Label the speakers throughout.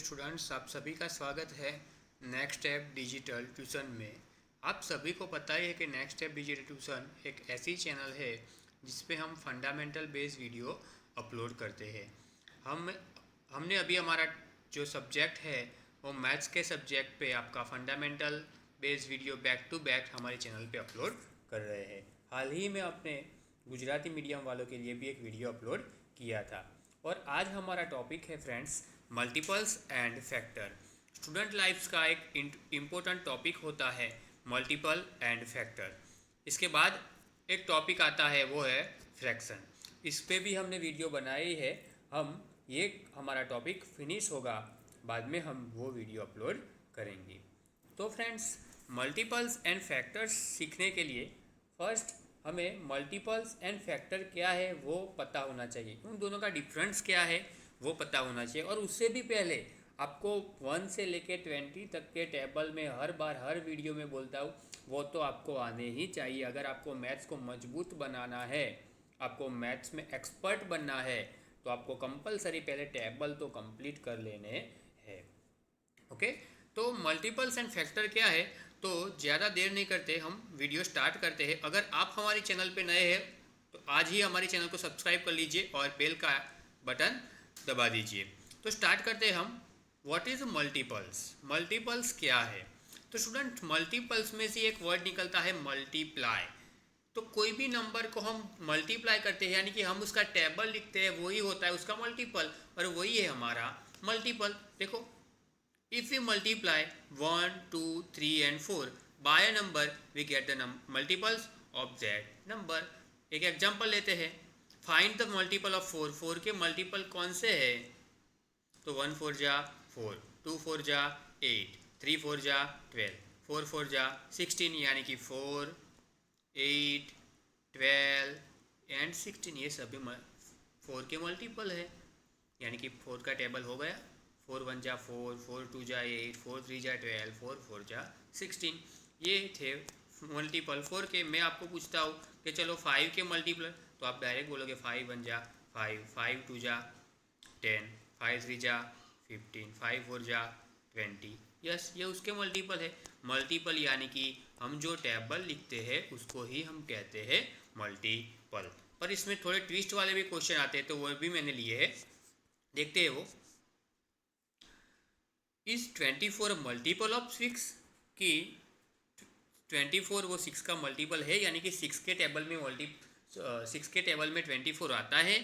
Speaker 1: Students, आप सभी का स्वागत है नेक्स्ट स्टेप डिजिटल ट्यूशन में। आप सभी को पता ही है कि नेक्स्ट स्टेप डिजिटल ट्यूशन एक ऐसी चैनल है जिस पे हम फंडामेंटल बेस्ड वीडियो अपलोड करते हैं। हमने अभी हमारा जो सब्जेक्ट है वो मैथ्स के सब्जेक्ट पे आपका fundamental based video back to back हमारे चैनल पे अपलोड कर रहे हैं। हाल ही में अपने गुजराती मीडियम वालों के लिए भी एक वीडियो अपलोड किया था और आज हमारा टॉपिक है friends multiples and factor. Student lifes का एक इम्पोर्टेंट टॉपिक होता है मल्टीपल एंड फैक्टर। इसके बाद एक टॉपिक आता है वो है फ्रैक्शन। इस पे भी हमने वीडियो बनाई है। हम ये हमारा टॉपिक फिनिश होगा, बाद में हम वो वीडियो अपलोड करेंगे। तो फ्रेंड्स, मल्टीपल्स एंड फैक्टर्स सीखने के लिए फर्स्ट हमें मल्टीपल्स एंड फैक्टर क्या है वो पता होना चाहिए, उन दोनों का डिफरेंस क्या है वो पता होना चाहिए। और उससे भी पहले आपको 1 से लेके 20 तक के टेबल में हर बार हर वीडियो में बोलता हूँ वो तो आपको आने ही चाहिए। अगर आपको मैथ्स को मजबूत बनाना है, आपको मैथ्स में एक्सपर्ट बनना है, तो आपको कंपलसरी पहले टेबल तो कंप्लीट कर लेने हैं। ओके, तो मल्टीपल्स एंड फैक्टर क्या है, तो ज़्यादा देर नहीं करते, हम वीडियो स्टार्ट करते हैं। अगर आप हमारे चैनल पे नए हैं तो आज ही हमारे चैनल को सब्सक्राइब कर लीजिए और बेल का बटन दबा दीजिए। तो स्टार्ट करते हैं हम। What is multiples? मल्टीपल्स क्या है? तो स्टूडेंट, मल्टीपल्स में से एक वर्ड निकलता है मल्टीप्लाई। तो कोई भी नंबर को हम मल्टीप्लाई करते हैं, यानी कि हम उसका टेबल लिखते हैं, वही होता है उसका मल्टीपल, और वही है हमारा मल्टीपल। देखो, if we multiply 1, 2, 3 and 4 by a number, we get the multiples of that number. एक एग्जांपल लेते हैं। Find the multiple of 4। 4 के मल्टीपल कौन से है? तो 1 4 जा 4, 2 4 जा 8, 3 4 जा 12, 4 4 जा 16, यानी कि 4, 8, 12 एंड 16 ये सभी 4 के मल्टीपल है। यानी कि 4 का टेबल हो गया। 4 1 जा 4, 4 2 जा 8, 4 3 जा 12, 4 4 जा 16। ये थे मल्टीपल 4 के। मैं आपको पूछता हूँ कि चलो 5 के मल्टीपल, तो आप डायरेक्ट बोलोगे 5 1 जा 5, 5 2 जा 10, 5 3 जा 15, 5 4 जा 20। यस, ये उसके मल्टीपल है। मल्टीपल यानी कि हम जो टेबल लिखते हैं उसको ही हम कहते हैं मल्टीपल। पर इसमें थोड़े ट्विस्ट वाले भी क्वेश्चन आते हैं, तो वो भी मैंने लिए हैं, देखते हैं वो। Is 24 multiple of 6? कि 24 वो 6 का मल्टीपल है, यानी कि 6 के टेबल में 6 के टेबल में 24 आता है।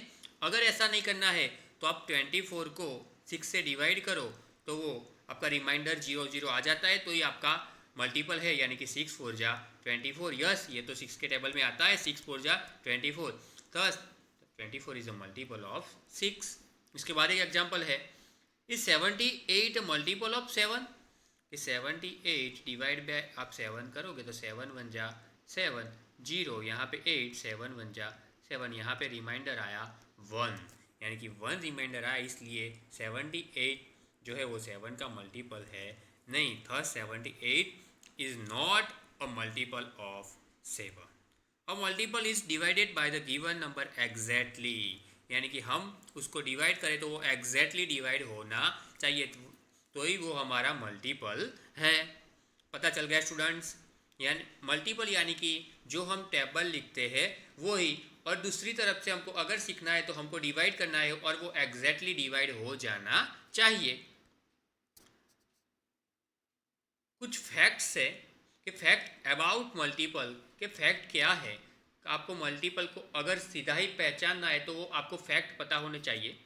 Speaker 1: अगर ऐसा नहीं करना है तो आप 24 को 6 से डिवाइड करो, तो वो आपका रिमाइंडर 0 0 आ जाता है, तो ये आपका मल्टीपल है, यानी कि 6 4 जा 24। यस, ये तो 6 के टेबल में आता है, 6 4 जा 24। Thus 24 is a multiple of 6। इसके बाद एक एग्जाम्पल है, इज 78 मल्टीपल ऑफ 7? कि 78 डिवाइड बाय आप 7 करोगे तो 7 1 जा 7, 0 यहाँ पे 8, 7 1 जा 7, यहाँ पे रिमाइंडर आया 1, यानी कि 1 रिमाइंडर आया, इसलिए 78 जो है वो 7 का मल्टीपल है नहीं। Thus 78 is not a multiple of 7। A multiple is divided by the given number exactly, यानी कि हम उसको डिवाइड करें तो वो एग्जैक्टली डिवाइड होना चाहिए, तो ही वो हमारा मल्टीपल है। पता चल गया स्टूडेंट्स? यानी मल्टीपल यानी कि जो हम टेबल लिखते हैं वो ही, और दूसरी तरफ से हमको अगर सीखना है तो हमको डिवाइड करना है और वो एग्जैक्टली डिवाइड हो जाना चाहिए। कुछ फैक्ट्स है कि फैक्ट अबाउट मल्टीपल के फैक्ट क्या है। आपको मल्टीपल को अगर सीधा ही पहचानना है तो वो आपको फैक्ट पता होने चाहिए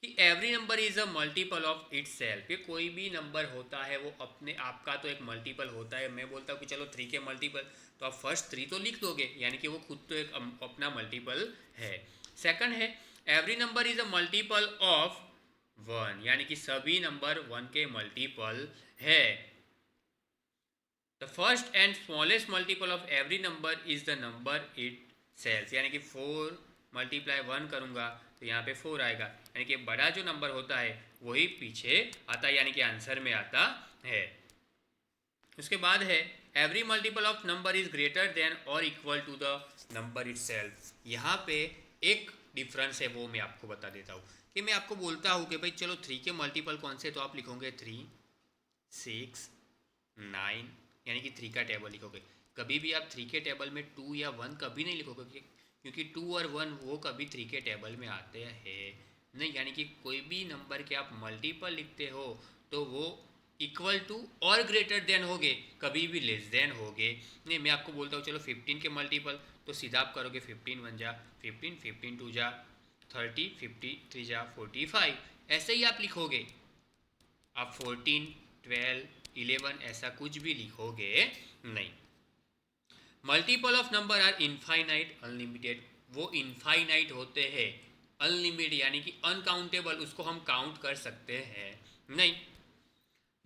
Speaker 1: कि every number is a multiple of its self. ये कोई भी नंबर होता है वो अपने आप का तो एक मल्टीपल होता है। मैं बोलता हूँ कि चलो 3 के मल्टीपल, तो आप फर्स्ट 3 तो लिख दोगे, यानी कि वो खुद तो एक अपना मल्टीपल है। सेकंड है, every number is a multiple of 1, यानी कि सभी नंबर 1 के मल्टीपल है। The first and smallest multiple of every number is the number itself, यानी कि 4 मल्टीप्लाई 1 करूँगा तो यहाँ पे 4 आएगा, यानी कि बड़ा जो नंबर होता है वही पीछे आता है, यानी कि आंसर में आता है। उसके बाद है, every multiple of number is greater than और equal to the number itself. यहाँ पे एक डिफरेंस है वो मैं आपको बता देता हूँ कि मैं आपको बोलता हूँ कि भाई चलो 3 के मल्टीपल कौन से, तो आप लिखोगे 3, 6, 9, यानी कि 3 का टेबल लिखोगे। कभी भी आप 3 के टेबल में 2 या 1 कभी नहीं लिखोगे, क्योंकि 2 और 1 वो कभी 3 के टेबल में आते हैं नहीं। यानी कि कोई भी नंबर के आप मल्टीपल लिखते हो तो वो इक्वल टू और ग्रेटर देन होगे, कभी भी लेस देन होगे नहीं। मैं आपको बोलता हूँ चलो 15 के मल्टीपल, तो सीधा आप करोगे 15 1 जा 15, 15 2 जा 30, 50 3 जा 45, ऐसे ही आप लिखोगे। आप 14, 12, 11 ऐसा कुछ भी लिखोगे नहीं। Multiple of number are infinite unlimited, वो इनफाइनाइट होते हैं, अनलिमिटेड यानी कि अनकाउंटेबल, उसको हम काउंट कर सकते हैं नहीं।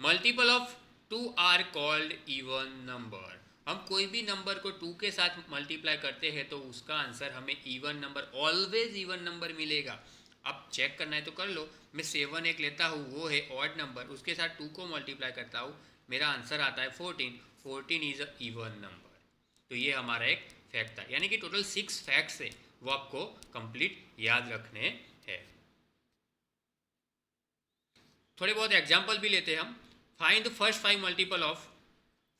Speaker 1: Multiple of 2 are called even number, हम कोई भी नंबर को 2 के साथ मल्टीप्लाई करते हैं तो उसका आंसर हमें even number, always even number मिलेगा। अब चेक करना है तो कर लो, मैं 7 एक लेता हूँ, वो है ऑड नंबर, उसके साथ 2 को मल्टीप्लाई करता हूँ, मेरा आंसर आता है 14, 14 इज अ इवन नंबर। तो ये हमारा एक फैक्ट था, यानी कि टोटल 6 फैक्ट्स है वो आपको कंप्लीट याद रखने हैं। थोड़े बहुत एग्जाम्पल भी लेते हैं हम। Find the first 5 multiple of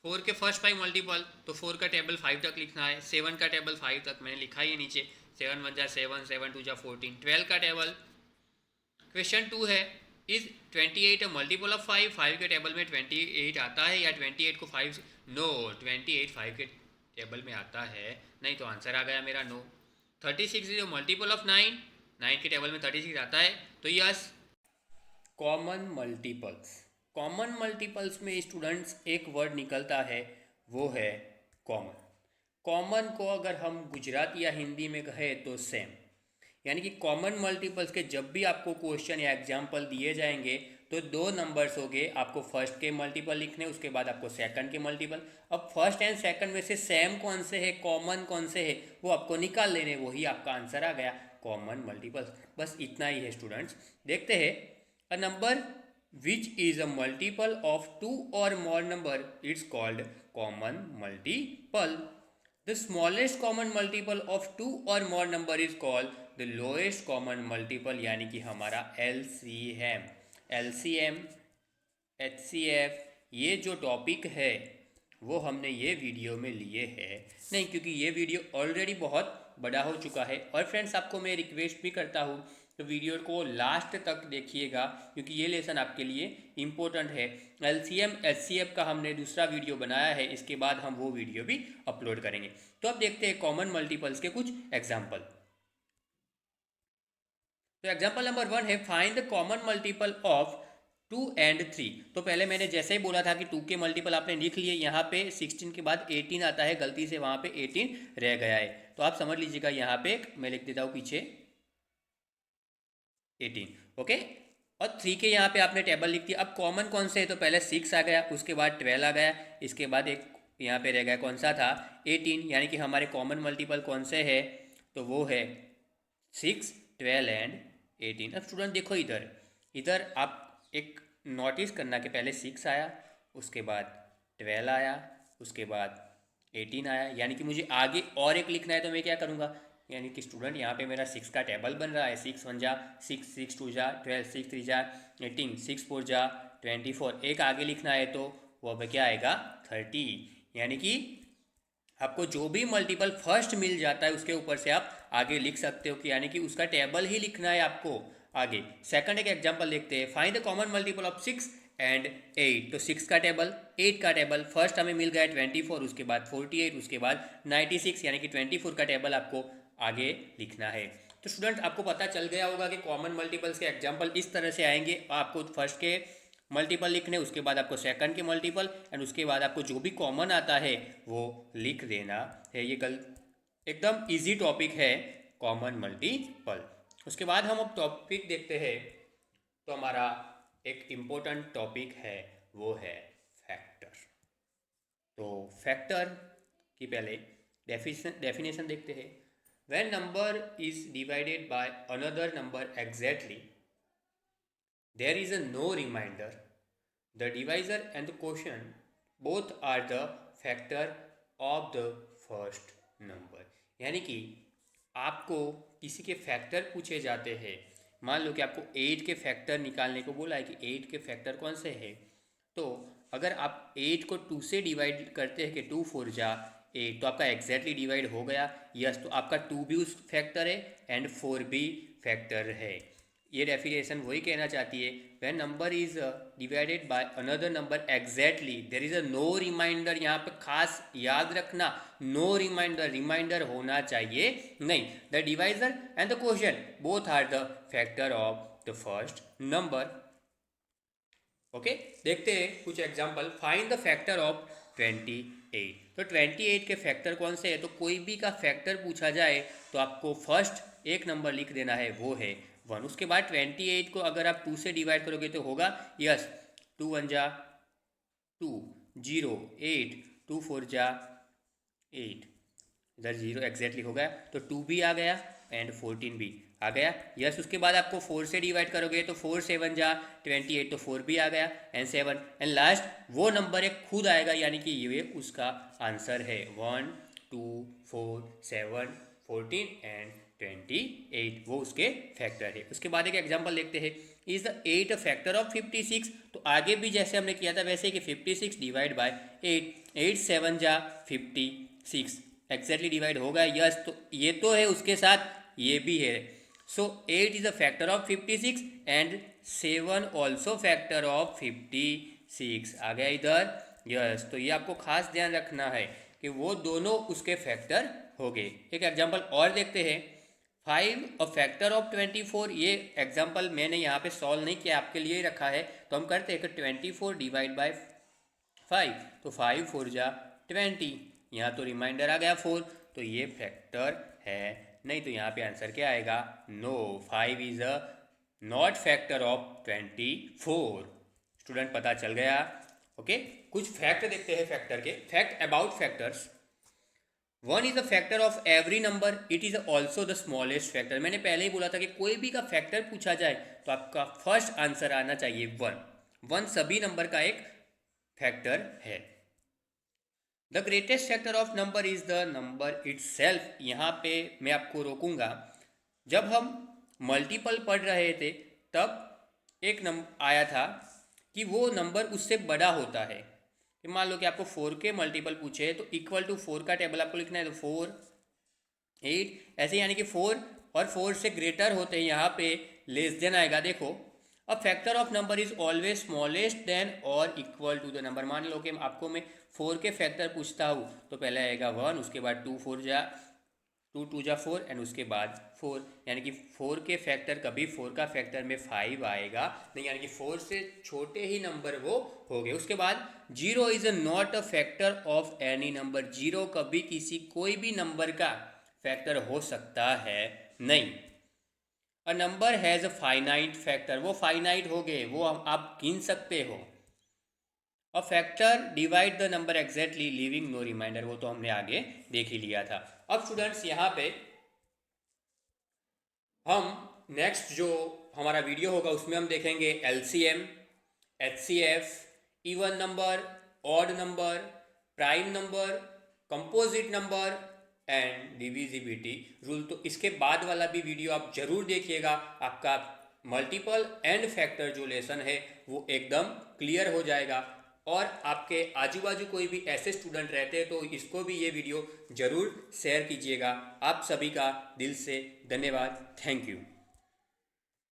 Speaker 1: 4 के फर्स्ट 5 मल्टीपल, तो 4 का टेबल 5 तक लिखना है, 7 का टेबल 5 तक मैंने लिखा ही है नीचे, 7 1 जा 7, 7 2 जा 14, 12 का टेबल। क्वेश्चन 2 है, इज 28 अ मल्टीपल ऑफ 5, 5 के टेबल में 28 आता है या 28 को 5, नो 28 5 के टेबल में आता है नहीं, तो आंसर आ गया मेरा नो। 36 इज मल्टीपल ऑफ 9, 9 के टेबल में 36 आता है, तो yes. Common multiples, common multiples में स्टूडेंट्स एक वर्ड निकलता है, वो है कॉमन। कॉमन को अगर हम गुजराती या हिंदी में कहें तो सेम, यानी कि कॉमन मल्टीपल्स के जब भी आपको क्वेश्चन या एग्जाम्पल दिए जाएंगे तो 2 नंबर्स हो गए, आपको फर्स्ट के मल्टीपल लिखने, उसके बाद आपको सेकंड के मल्टीपल। अब फर्स्ट एंड सेकंड में से सेम कौन से है, कॉमन कौन से है, वो आपको निकाल लेने, वही आपका आंसर आ गया, कॉमन मल्टीपल्स। बस इतना ही है स्टूडेंट्स। देखते हैं, a number which is a multiple of 2 or more number, it's called common multiple. The smallest common multiple of 2 or more number is called the lowest common multiple, यानी कि हमारा LCM। LCM, HCF, ये जो topic है वो हमने ये video में लिए हैं नहीं, क्योंकि ये वीडियो ऑलरेडी बहुत बड़ा हो चुका है। और फ्रेंड्स आपको मैं रिक्वेस्ट भी करता हूँ तो वीडियो को लास्ट तक देखिएगा, क्योंकि ये लेसन आपके लिए इम्पोर्टेंट है। LCM HCF का हमने दूसरा वीडियो बनाया है, इसके बाद हम वो वीडियो भी अपलोड करेंगे। तो अब देखते हैं कॉमन मल्टीपल्स के कुछ एग्जाम्पल। तो एग्जाम्पल नंबर 1 है, find the common multiple of 2 and 3। तो पहले मैंने जैसे ही बोला था कि 2 के मल्टीपल आपने लिख लिए, यहाँ पे 16 के बाद 18 आता है, गलती से वहाँ पे 18 रह गया है, तो आप समझ लीजिएगा, यहाँ पे मैं लिख देता हूँ पीछे 18, ओके। और 3 के यहाँ पे आपने टेबल लिख दिया। अब कॉमन कौन से है, तो पहले 6 आ गया, उसके बाद 12 आ गया, इसके बाद एक यहाँ पे रह गया, कौन सा था, 18, यानी कि हमारे कॉमन मल्टीपल कौन से है, तो वो है 6, 12 एंड 18। अब स्टूडेंट देखो, इधर इधर आप एक नोटिस करना कि पहले 6 आया, उसके बाद 12 आया, उसके बाद 18 आया, यानी कि मुझे आगे और एक लिखना है, तो मैं क्या करूँगा, यानी कि स्टूडेंट यहाँ पे मेरा 6 का टेबल बन रहा है, 6 1 जा 6, 6 2 जा 12, 6 3 जा 18, 6 4 जा 24, एक आगे लिखना है तो वो अब क्या आएगा 30, यानी कि आपको जो भी मल्टीपल फर्स्ट मिल जाता है उसके ऊपर से आप आगे लिख सकते हो, कि यानी कि उसका टेबल ही लिखना है आपको आगे। सेकंड एक एग्जांपल देखते हैं, find the common multiple of 6 and 8। तो 6 का टेबल, 8 का टेबल, फर्स्ट हमें मिल गया 24, उसके बाद 48, उसके बाद 96, यानी कि 24 का टेबल आपको आगे लिखना है। तो स्टूडेंट आपको पता चल गया होगा कि कॉमन मल्टीपल्स के एग्जाम्पल इस तरह से आएंगे, आपको फर्स्ट के मल्टीपल लिखने, उसके बाद आपको सेकंड के मल्टीपल, एंड उसके बाद आपको जो भी कॉमन आता है वो लिख देना है। ये एकदम इजी टॉपिक है कॉमन मल्टीपल। उसके बाद हम अब टॉपिक देखते हैं, तो हमारा एक इम्पोर्टेंट टॉपिक है वो है फैक्टर। तो फैक्टर की पहले डेफिनेशन देखते हैं। When number is divided by another number exactly, there is a no reminder, the divisor and the quotient both are the factor of the first number। यानी कि आपको किसी के फैक्टर पूछे जाते हैं, मान लो कि आपको 8 के फैक्टर निकालने को बोला है कि 8 के फैक्टर कौन से हैं, तो अगर आप 8 को 2 से डिवाइड करते हैं कि 2 4 जा 8, तो आपका एग्जैक्टली डिवाइड हो गया। यस, तो आपका 2 भी उस फैक्टर है एंड 4 भी फैक्टर है। ये डेफिनेशन वही कहना चाहती है, when number is divided by another number exactly there is a no remainder. यहाँ पे खास याद रखना, नो रिमाइंडर, रिमाइंडर होना चाहिए नहीं। The divisor and the quotient both are the factor of the first number. Okay, देखते हैं कुछ example. Find the factor of 28। तो 28 के फैक्टर कौन से है, तो कोई भी का फैक्टर पूछा जाए तो आपको फर्स्ट एक नंबर लिख देना है, वो है 1। उसके बाद 28 को अगर आप 2 से डिवाइड करोगे तो होगा, यस, 2 1 जा 2 0 8 2 4 जा 8, इधर 0 एग्जैक्टली हो गया, तो 2 भी आ गया एंड 14 भी आ गया। यस, उसके बाद आपको 4 से डिवाइड करोगे तो 4 7 जा 28, तो 4 भी आ गया एंड 7 एंड लास्ट वो नंबर एक खुद आएगा, यानी कि ये उसका आंसर है 1 2 4 7 14 एंड 28, वो उसके फैक्टर है। उसके बाद एक एग्जांपल देखते हैं, इज द 8 फैक्टर ऑफ 56। तो आगे भी जैसे हमने किया था वैसे कि 56 डिवाइड बाय 8, 8 7 जा 56 एग्जैक्टली डिवाइड होगा। यस, तो ये तो है, उसके साथ ये भी है। सो 8 is a factor of 56 and 7 also factor of 56 आ गया इधर। यस, तो ये आपको खास ध्यान रखना है कि वो दोनों उसके फैक्टर हो गए। एक एग्जांपल और देखते हैं, 5 अ फैक्टर ऑफ 24। ये एग्जांपल मैंने यहाँ पे सॉल्व नहीं किया, आपके लिए ही रखा है। तो हम करते हैं कि 24 डिवाइड बाय 5, तो 5 4 जा 20, यहाँ तो रिमाइंडर आ गया 4, तो ये फैक्टर है नहीं। तो यहाँ पे आंसर क्या आएगा, no, 5 is a not factor of 24। Student पता चल गया। ओके, कुछ फैक्ट देखते हैं फैक्टर के। Fact about factors, 1 is the factor of every number, it is also the smallest factor. मैंने पहले ही बोला था कि कोई भी का फैक्टर पूछा जाए तो आपका फर्स्ट आंसर आना चाहिए 1। 1 सभी नंबर का एक फैक्टर है। The greatest factor of number is the number it's self. यहाँ पे मैं आपको रोकूंगा, जब हम मल्टीपल पढ़ रहे थे तब एक नंबर आया था कि वो नंबर उससे बड़ा होता है। कि मान लो कि आपको 4 के मल्टीपल पूछे तो इक्वल टू 4 का टेबल आपको लिखना है, तो 4 8 ऐसे, यानी कि 4 और 4 से ग्रेटर होते हैं, यहाँ पे लेस देन आएगा। देखो, a factor of number is always smallest than और इक्वल टू द नंबर। मान लो कि आपको मैं 4 के फैक्टर पूछता हूँ तो पहले आएगा 1, उसके बाद 2 4 जा 2 2 जा 4 एंड उसके बाद 4, यानी कि 4 के फैक्टर कभी 4 का फैक्टर में 5 आएगा नहीं, यानी कि 4 से छोटे ही नंबर वो हो गए। उसके बाद 0 is not a factor of any number. 0 कभी किसी कोई भी नंबर का फैक्टर हो सकता है नहीं। A number has a finite factor, वो फाइनाइट हो गए, वो आप गिन सकते हो। A factor divide the number exactly living no remainder, वो तो हमने आगे देख ही लिया था। अब स्टूडेंट्स यहाँ पे हम नेक्स्ट जो हमारा वीडियो होगा उसमें हम देखेंगे LCM, HCF, even number, odd number, prime number, composite number and divisibility rule. तो इसके बाद वाला भी वीडियो आप जरूर देखिएगा, आपका मल्टीपल एंड फैक्टर जो लेसन है वो एकदम क्लियर हो जाएगा। और आपके आजू बाजू कोई भी ऐसे स्टूडेंट रहते हैं तो इसको भी ये वीडियो जरूर शेयर कीजिएगा। आप सभी का दिल से धन्यवाद। Thank you.